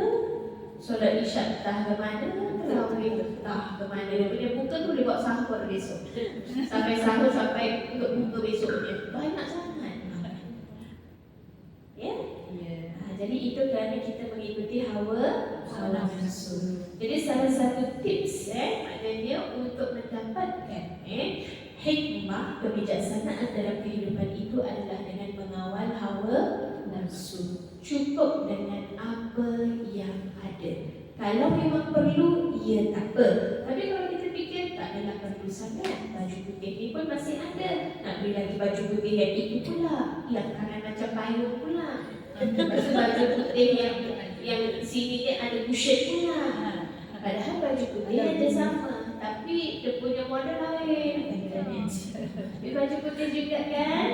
solat isyak entah ke mana, tarawih entah ke mana. Dia punya buka tu boleh buat sahur besok. Sampai sahur, sampai untuk buka besoknya. Banyak sangat. Ya? Jadi itu kerana kita mengikuti hawa nafsu. Jadi salah satu tips maknanya untuk mendapatkan hikmah, kebijaksanaan dalam kehidupan itu adalah dengan mengawal hawa nafsu. Cukup dengan apa yang ada. Kalau memang perlu, ya tak apa. Tapi kalau kita fikir tak adalah perlu sangat, baju putih ni pun masih ada. Nak beli lagi baju putih yang itu pula, langkanan macam payung pula. Lepas tu baju putih yang sini ni ada cushion pula. Padahal baju putih ada sama, tapi dia punya model lain. Tapi baju putih juga kan?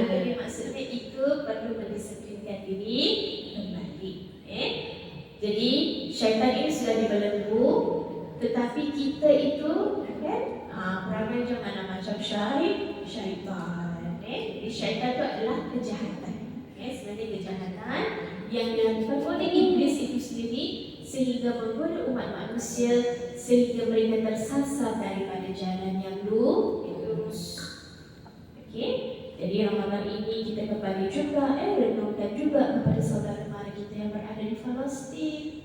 Jadi maksudnya itu perlu mendisiplinkan diri kembali. Jadi syaitan ini sudah dibelenggu, tetapi kita itu kan perangai jangan macam syaitan. Jadi syaitan itu adalah kejahatan. Sebenarnya kejahatan yang dilakukan oleh iblis itu sendiri sehingga menggoda umat manusia sehingga mereka tersasar daripada jalan yang lurus. Jadi Ramadan ini kita kembali juga renungkan juga kepada saudara mara kita yang berada di Palestin.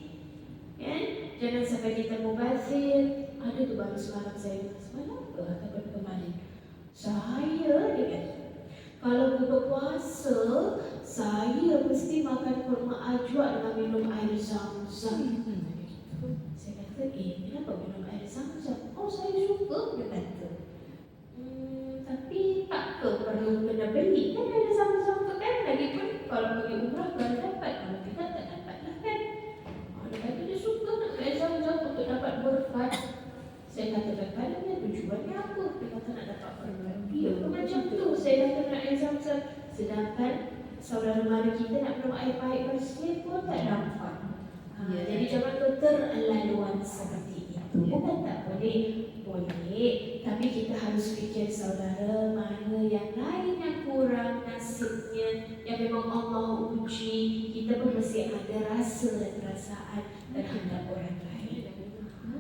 Jangan sampai kita mubazir. Ada tu baru semalam saya semalam ke ataupun kemarin. Saya kalau buka puasa, saya mesti makan kurma ajwa dengan minum air zam-zam. Saya kata, kenapa minum air zam-zam? Oh, saya suka, dia kata. Tapi tak ke perlu kena beli kan air zam-zam tu kan? Lagipun kalau pergi umrah baru dapat, kalau tidak tak dapat lah kan. Dia kata dia suka nak air zam-zam untuk dapat berfat. Saya kata kadang-kadang tujuannya apa? Dia kata nak dapat berfat. Dia pun macam tu, saya kata nak air zam-zam. Sedangkan saudara mara kita nak minum air pahit bersih pun tak dapat. Jadi jangan keterlaluan seperti itu. Bukan tak boleh, boleh. Tapi kita harus fikir saudara mana yang lain yang kurang nasibnya, yang memang Allah uji. Kita pun mesti ada rasa dan perasaan terhadap orang lain.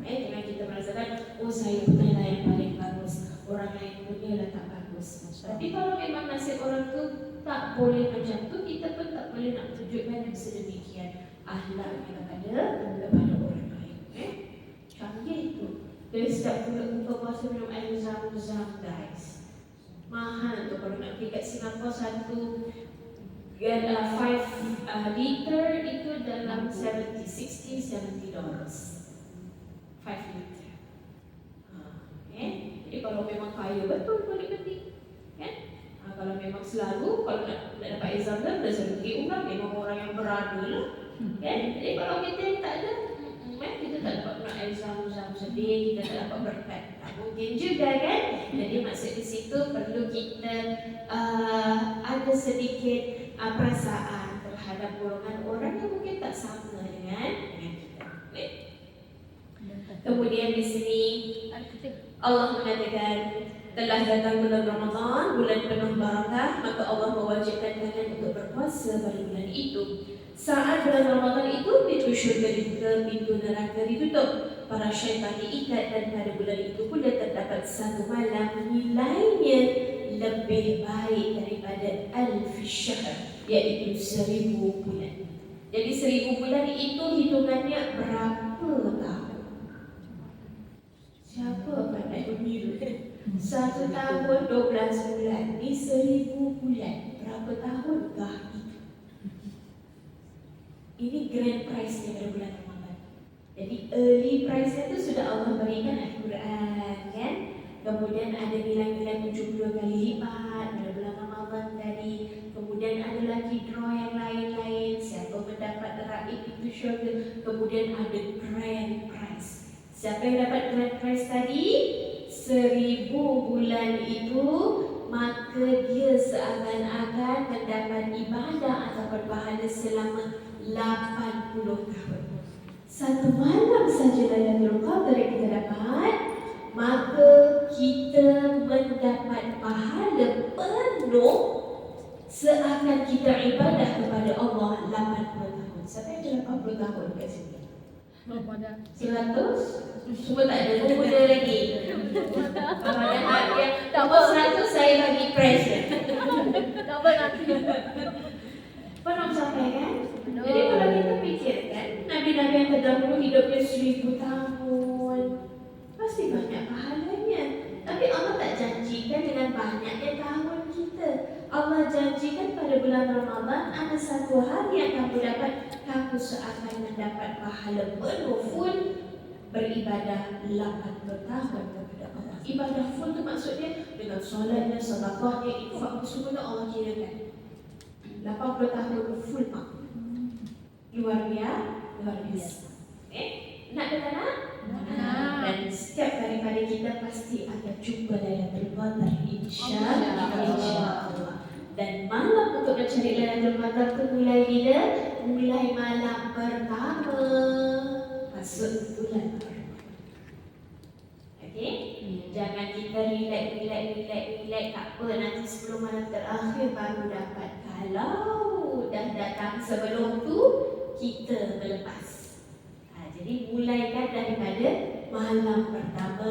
Jangan kita merasakan, oh saya punya lah yang paling bagus, orang lain punya lah tak bagus. Tapi kalau memang nasib orang tu tak boleh macam tu, kita pun tak boleh nak tunjukkan yang sedemikian akhlak kepada orang lain. Canggih tu. Dari setiap buka puasa minum air zam-zam guys. Mahal tu kalau nak pergi kat Singapura 5 liter itu dalam $60-70. 5 liter. Jadi kalau memang kaya betul boleh beli. Kalau memang selalu, kalau nak dapat air zam-zam, dah selalu pergi umrah, memang orang yang berada lah. Jadi kalau kita yang tak ada, kita tak dapat guna air zam-zam sedih, kita tak dapat berkat. Tak mungkin juga kan? Jadi maksud di situ perlu kita ada sedikit perasaan terhadap golongan orang yang mungkin tak sama dengan kita. Kemudian di sini Allah mengatakan, telah datang bulan Ramadan, bulan penuh barakah, maka Allah mewajibkan kalian untuk berpuasa pada bulan itu. Saat bulan Ramadan itu pintu syurga dibuka, pintu neraka ditutup, para syaitan diikat, dan pada bulan itu pula terdapat satu malam nilainya lebih baik daripada alfi syahr, iaitu 1000 bulan. Jadi 1000 bulan itu hitungannya berapa tahun? Siapa pandai mengira? 1 tahun 12 bulan ni 1000 bulan. Berapa tahunkah itu? Ini grand prize-nya pada bulan Ramadan. Jadi early prize-nya itu sudah Allah berikan Al-Quran, kan? Kemudian ada nilai-nilai 70 kali lipat pada bulan Ramadan tadi. Kemudian ada lagi draw yang lain-lain, siapa mendapat raib itu syurga. Kemudian ada grand prize. Siapa yang dapat grand prize tadi? 1000 bulan itu, maka dia seakan-akan mendapat ibadah ataupun pahala selama 80 tahun. Satu malam saja Lailatul Qadar yang kita dapat, maka kita mendapat pahala penuh seakan kita ibadah kepada Allah 80 tahun. Siapa yang ada 80 tahun kat sini? 100? Semua tak ada, muda lagi. Padahal yang nombor 100 saya bagi pressure. Tak apa nanti. Pernah sampai kan? Jadi kalau kita fikirkan, Nabi-Nabi yang terdahulu hidupnya 1000 tahun, pasti banyak pahalanya. Tapi Allah tak janjikan dengan banyaknya tahun kita. Allah janjikan pada bulan Ramadan ada satu hari yang kamu dapat, kamu seakan mendapat pahala penuh full beribadah 80 tahun kepada Allah. Ibadah full tu maksudnya dengan solatnya, sedekahnya, infak semua Allah kirakan 80 tahun full mak. Luar biasa. Nak dengar tak? Dan setiap daripada kita pasti akan jumpa Lailatul Qadar, insya-Allah. Dan malam untuk mencari Lailatul Qadar tu mulai bila? Mulai malam pertama masuk bulan Ramadan. Okey? Jangan kita relax tak apa, nanti 10 malam terakhir baru dapat. Kalau dah datang sebelum tu, kita melepas. Jadi mulaikan daripada malam pertama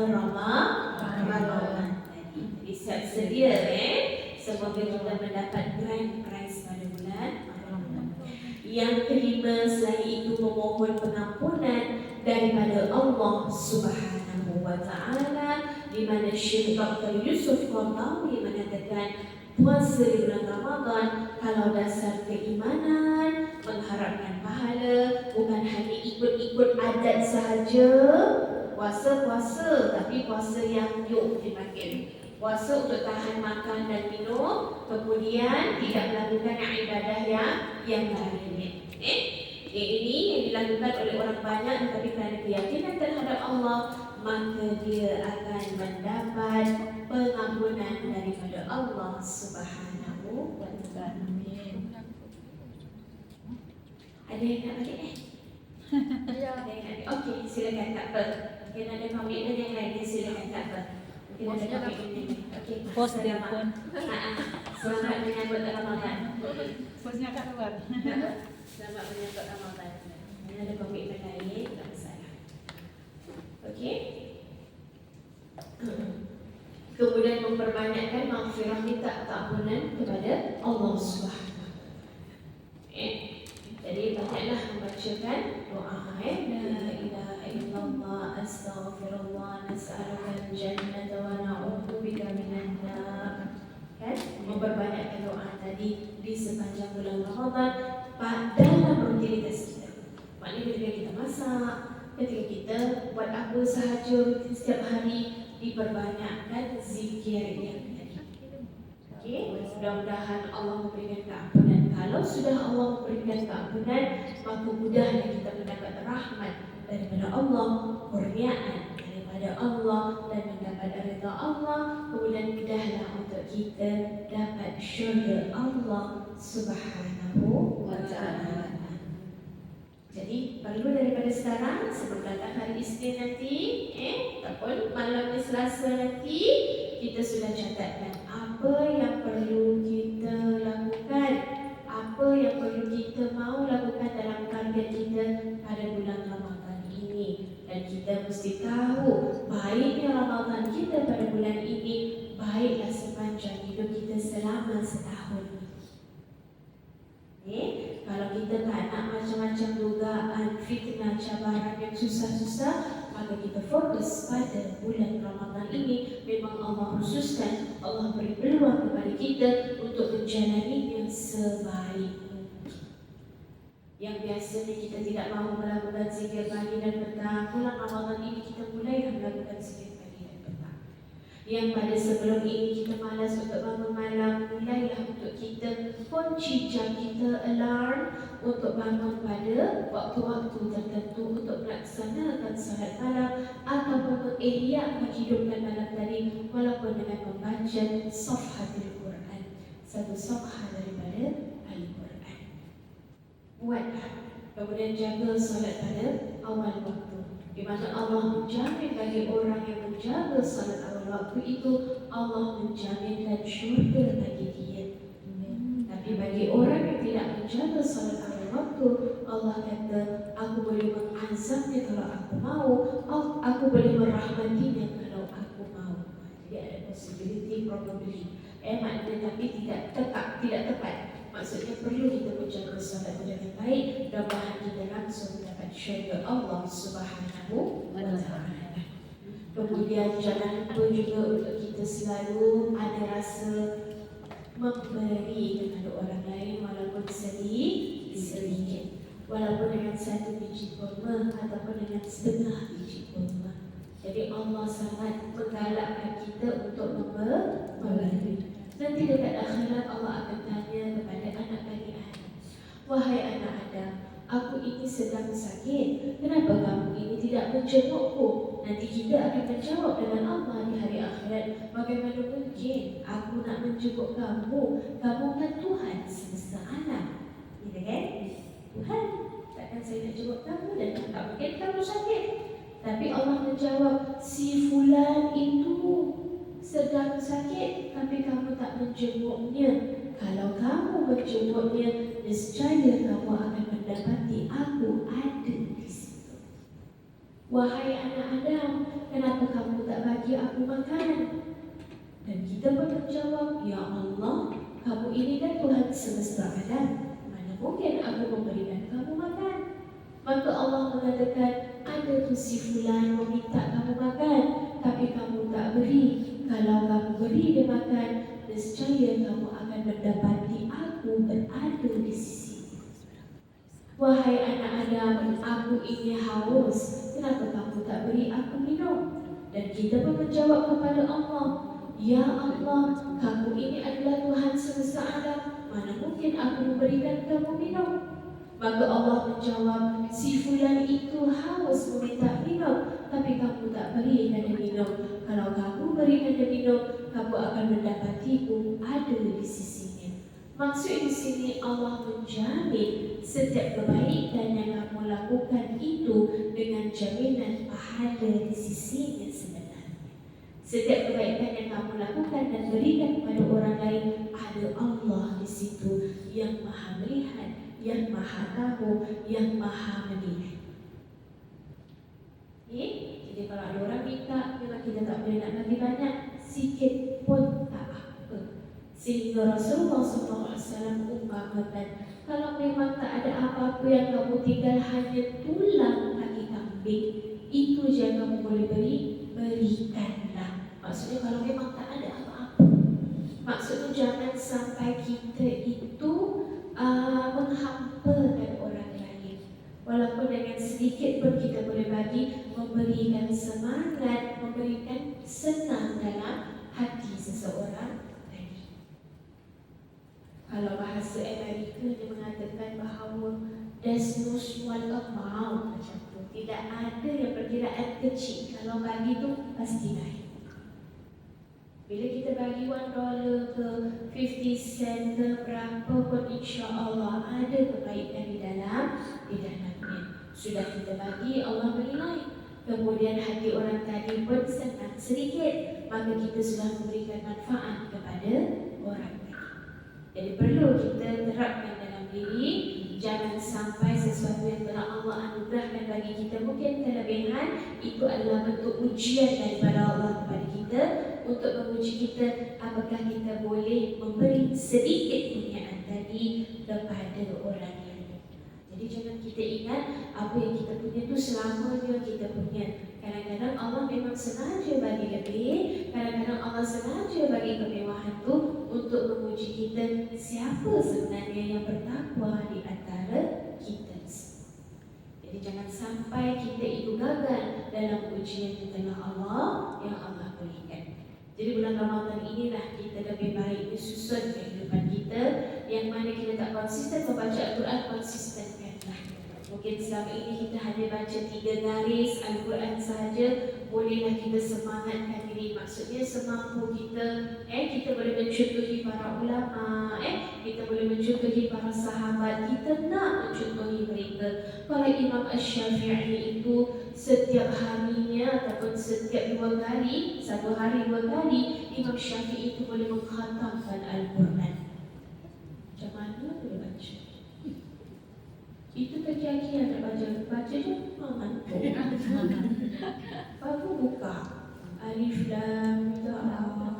Ramadan tadi. Jadi siap sedia semoga kita mendapat grand prize pada bulan Ramadan. Yang kelima, selain itu memohon pengampunan daripada Allah Subhanahu wa taala, di mana Syekh Dr. Yusuf Qaradawi mengatakan puasa di bulan Ramadan kalau dasar keimanan, mengharapkan pahala, bukan hanya ikut-ikut adat sahaja. Puasa, tapi puasa yang yuk dipanggil. Puasa untuk tahan makan dan minum, kemudian tidak melakukan ibadah yang lainnya. Ini yang dilakukan oleh orang banyak, tetapi kerana keyakinan terhadap Allah, maka dia akan mendapat pengampunan daripada Allah Subhanahu wa taala. Ada yang nak balik Ya. Ada yang nak? Okey, silakan, tak apa. Mungkin ada komitmen yang lain, silakan, tak apa. Mungkin ada komitmen. Okey. Post telefon. Selamat menyambut Ramadan. Bosnya kat luar. Selamat menyambut Ramadan. Ini ada komitmen lain, tak masalah. Okey. Kemudian memperbanyakkan maghfirah, minta keampunan kepada Allah Subhanahu wa taala. Jadi banyaklah membacakan doa la ilaha illallah astaghfirullah nas'aluka al-jannata wa na'udzubika minan nar. Kan? Memperbanyakkan doa tadi di sepanjang bulan Ramadan dalam rutinitas kita. Maknanya ketika kita masak, ketika kita buat apa sahaja rutin setiap hari, diperbanyakkan zikirnya. Okay. Mudah-mudahan Allah memberikan keampunan. Kalau sudah Allah memberikan keampunan, maka mudahlah kita mendapat rahmat daripada Allah, kurniaan daripada Allah, dan mendapat redha Allah. Kemudian mudahlah untuk kita dapat syurga Allah Subhanahu wa taala. Jadi perlu daripada sekarang sebelum datang hari Isnin nanti, ataupun malam Selasa nanti, kita sudah catatkan apa yang perlu kita lakukan, apa yang perlu kita mau lakukan setahun. Kalau kita tak nak macam-macam dugaan, fitnah, cabaran yang susah-susah, maka kita fokus pada bulan Ramadan ini. Memang Allah khususkan, Allah beri peluang kepada kita untuk menjalani yang sebaik mungkin. Yang biasanya kita tidak mahu melakukan zikir pagi dan petang, bulan Ramadan ini kita mulai melakukan zikir pagi dan petang. Yang pada sebelum ini kita malas untuk bangun malam, mulailah untuk kita kunci jam kita, alarm untuk bangun pada waktu-waktu tertentu untuk melaksanakan salat malam ataupun mengihya'kan menghidupkan malam tadi, walaupun dengan membaca safhatul Quran, satu safhah daripada Al-Quran. Buatlah, kemudian jaga salat pada awal waktu, di mana Allah menjamin bagi orang yang menjaga salat awal waktu itu, Allah menjaminkan syurga bagi dia. Tapi bagi orang yang tidak menjaga salat awal waktu, Allah kata, aku boleh mengazabnya kalau aku mau, aku boleh merahmatinya kalau aku mau. Jadi ada possibility, probability. Maknanya tapi tidak tepat. Maksudnya perlu kita menjaga salat dengan baik, dan bahan kita langsung mendapat syurga Allah Subhanahu wa Ta'ala. Kemudian jangan lupa juga untuk kita selalu ada rasa memberi kepada orang lain, walaupun sedikit, walaupun dengan satu biji kurma ataupun dengan setengah biji kurma. Jadi Allah sangat menggalakkan kita untuk memberi. Nanti dekat akhirat Allah akan tanya kepada anak Bani Adam, wahai anak Adam, aku ini sedang sakit, kenapa kamu ini tidak menjengukku? Nanti kita akan menjawab dengan Allah di hari akhirat, bagaimana mungkin aku nak menjenguk kamu? Kamu kan Tuhan semesta alam, gitu kan? Tuhan, takkan saya nak jenguk kamu dan tak mungkin kamu sakit. Tapi Allah menjawab, si fulan itu sedang sakit, tapi kamu tak menjenguknya. Kalau kamu menjenguknya, nescaya kamu akan mendapati aku ada di situ. Wahai anak Adam, kenapa kamu tak bagi aku makanan? Dan kita pun menjawab, ya Allah, kamu ini kan Tuhan semesta alam, mana mungkin aku memberikan kamu makan? Maka Allah mengatakan, ada tu si fulan meminta kamu makan, tapi kamu tak beri. Kalau kamu beri dia makan, nescaya kamu akan mendapati aku berada di sisi. Wahai anak Adam, aku ini haus, kenapa kamu tak beri aku minum? Dan kita pun menjawab kepada Allah, ya Allah, kamu ini adalah Tuhan semesta alam, mana mungkin aku memberikan kamu minum? Maka Allah menjawab, si fulan itu haus meminta minum, tapi kamu tak berikan dia minum. Kalau kamu berikan dia minum, kamu akan mendapatiku ada di sisinya. Maksud di sini Allah menjamin setiap kebaikan yang kamu lakukan itu dengan jaminan pahala di sisinya sebenarnya. Setiap kebaikan yang kamu lakukan dan berikan kepada orang lain, ada Allah di situ yang Maha melihat, yang Maha tahu, yang Maha menilai. Jadi kalau ada orang minta, memang kita tak boleh nak bagi banyak, sikit pun tak apa. Sehingga Rasulullah SAW umpamakan, kalau memang tak ada apa-apa yang kamu tinggal hanya tulang kaki kambing, itu je kamu boleh berikanlah. Maksudnya kalau memang tak ada apa-apa, maksudnya jangan sampai kita itu menghampakan orang lain. Walaupun dengan sedikit pun kita boleh bagi, memberikan semangat, memberikan senang dalam hati seseorang tadi. Kalau bahasa Amerika dia mengatakan bahawa there's no small amount, macam tu. Tidak ada yang perkiraan kecil. Kalau bagi tu pasti naik. Bila kita bagi $1 ke 50 sen ke berapa pun, insya-Allah ada kebaikan di dalamnya. Sudah kita bagi, Allah menilai. Kemudian hati orang tadi pun senang sedikit, maka kita sudah memberikan manfaat kepada orang tadi. Jadi perlu kita terapkan dalam diri, jangan sampai sesuatu yang telah Allah anugerahkan bagi kita, mungkin kelebihan, itu adalah bentuk ujian daripada Allah kepada kita. untuk memuji kita, apakah kita boleh memberi sedikit punyaan tadi kepada orang yang lain. Jadi jangan kita ingat apa yang kita punya tu selamanya kita punya. Kadang-kadang Allah memang sengaja bagi lebih, kadang-kadang Allah sengaja bagi kemewahan tu untuk memuji kita siapa sebenarnya yang bertakwa di antara kita. Jadi jangan sampai kita itu gagal dalam ujian di tengah Allah yang Allah berikan. Jadi bulan Ramadan inilah kita lebih baik disusun kehidupan kita, yang mana kita tak konsisten membaca Al-Quran, konsistenkanlah. Mungkin selama ini kita hanya baca 3 garis Al-Quran sahaja, bolehlah kita semangatkan diri. Maksudnya semampu kita, kita boleh mencontohi para ulama, kita boleh mencontohi para sahabat, kita nak mencontohi mereka. Kalau Imam Asy-Syafi'i itu setiap harinya ataupun setiap 2 kali, 1 hari 2 kali, Imam Syafi'i itu boleh mengkhatamkan Al-Quran. Macam mana boleh baca? Itu kaki-kaki yang tak baca je ngantuk. Baru buka Alif Lam Ta. Macam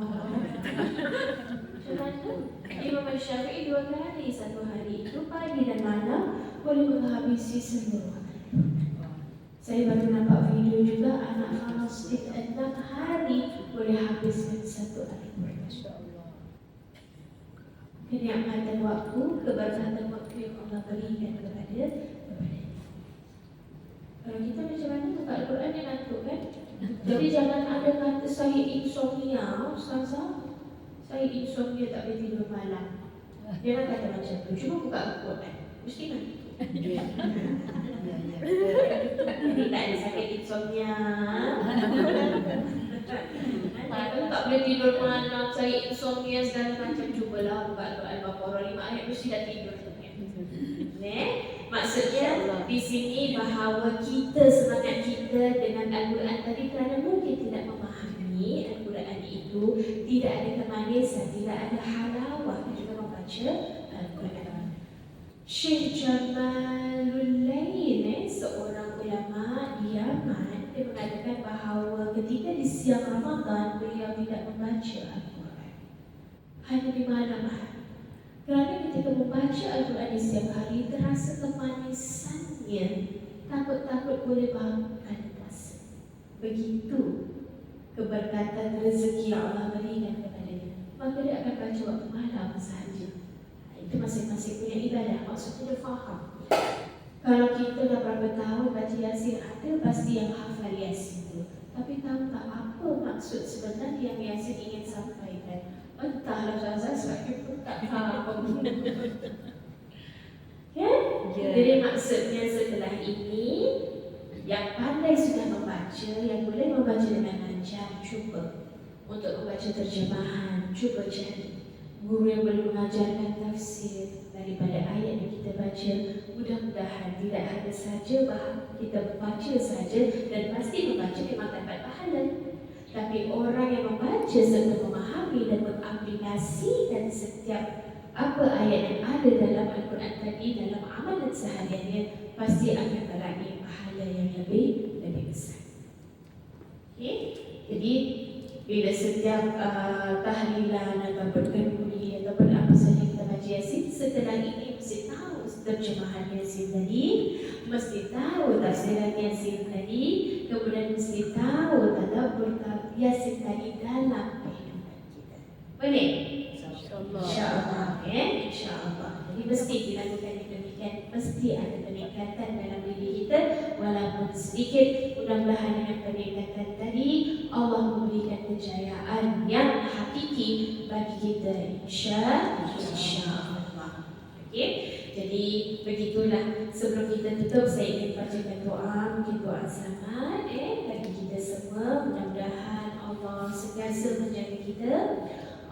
mana? Imam Syafi'i 2 kali 1 hari itu, pagi dan malam, boleh menghabisi seluruh Al-Quran. Saya baru nampak video juga anak Palestin 6 hari boleh habiskan 1 Al-Quran. Kenikmatan waktu, keberkatan waktu yang Allah berikan kepada kita. Kalau kita macam mana buka Al-Quran yang ngantuk kan? Jadi jangan ada kata saya insomnia, Ustazah, saya insomnia tak boleh tidur malam. Jangan kata macam tu, cuma buka Al-Quran mesti ngantuk. Jadi tak ada sakit insomnia. Tak boleh tidur malam, saya insomnia segala macam. Cubalah buka Al-Baqarah 5 ayat, mesti dah tidur. Maksudnya di sini bahawa kita, semangat kita dengan Al-Quran tadi, kerana mungkin tidak memahami Al-Quran itu, tidak ada kemanisan, tidak ada halawah ketika membaca Al-Quran. Syekh Jamalul Lain, seorang ulama di Yaman, dia mengatakan bahawa ketika di siang Ramadan beliau tidak membaca Al-Quran, hanya di malam hari. Kerana ketika membaca Al-Quran di siang hari, terasa kemanisannya, takut-takut boleh bangunkan puasa. Begitu keberkatan rezeki yang Allah berikan kepadanya, maka dia akan baca waktu malam sahaja. Itu masing-masing punya ibadah. Maksudnya dia faham. Kalau kita dah berapa tahun baca Yasin, ada pasti yang hafal Yasin itu, tapi tahu tak apa maksud sebenarnya yang Yasin ingin sampaikan? Entahlah Ustazah, sebab kita tak faham. Jadi maksudnya setelah ini, yang pandai sudah membaca, yang boleh membaca dengan lancar, cuba untuk membaca terjemahan, cuba cari guru yang boleh mengajarkan tafsir daripada ayat yang kita baca. Mudah-mudahan tidak hanya saja kita membaca saja, dan pasti membaca memang dapat pahala, tapi orang yang membaca serta memahami dan mengaplikasikan setiap apa ayat yang ada dalam Al-Quran tadi dalam amalan sehariannya, pasti akan meraih pahala yang lebih besar. Jadi bila setiap tahlilan ataupun kenduri ataupun apa saja kita baca Yasin, setelah ini mesti tahu terjemahan Yasin tadi, mesti tahu tafsiran Yasin tadi, kemudian mesti tahu tadabbur Yasin tadi dalam kehidupan kita. Boleh? InsyaAllah. InsyaAllah. Jadi mesti dilakukan demikian, mesti ada peningkatan dalam diri kita walaupun sedikit. Mudah-mudahan dengan peningkatan tadi Allah memberikan kejayaan yang hakiki bagi kita, insyaAllah. Jadi begitulah. Sebelum kita tutup, saya ingin bacakan doa, mungkin doa selamat bagi kita semua. Mudah-mudahan Allah sentiasa menjaga kita,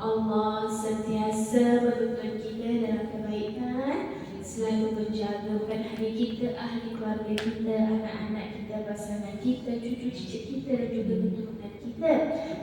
Allah sentiasa menuntun kita dalam kebaikan, selalu menjaga bukan hanya kita, ahli keluarga kita, anak-anak kita, pasangan kita, cucu-cucu kita dan juga keturunan kita.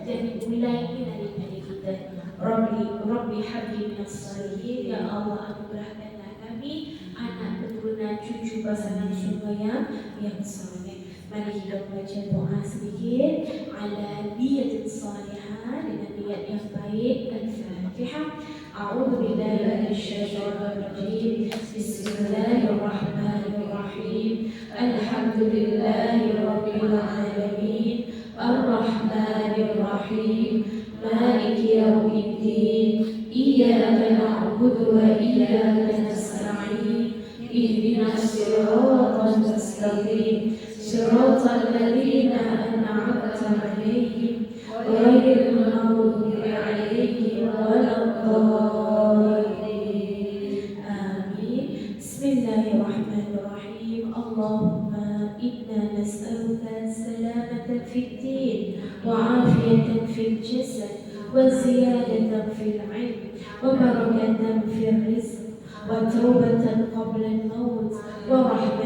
Jadi mulai daripada kita. Rabbi habli minas salihin, ya Allah anugerahkanlah kami anak, keturunan, cucu, pasangan semua yang soleh. Mari kita baca doa sedikit ala niyatin salihah, dengan niat yang baik. Al-Fatihah. A'udzu billahi minasyaitonir rajim. Bismillahirrahmanirrahim. Alhamdulillahi rabbil alamin. Ar-Rahmanir Rahim. Maliki yaumiddin. Iyyaka na'budu wa iyyaka nasta'in. Ihdinas siratal mustaqim. Siratal ladzina an'amta 'alaihim ghairil maghdubi 'alaihim waladdallin. Amin. Bismillahirrahmanirrahim. Allahumma inna nas'aluka salamatan fid din wa 'afiyatan fil jasad wa ziyadatan fil 'ilm wa barakatan fil rizq wa taubatan qabla al-maut wa rahmatan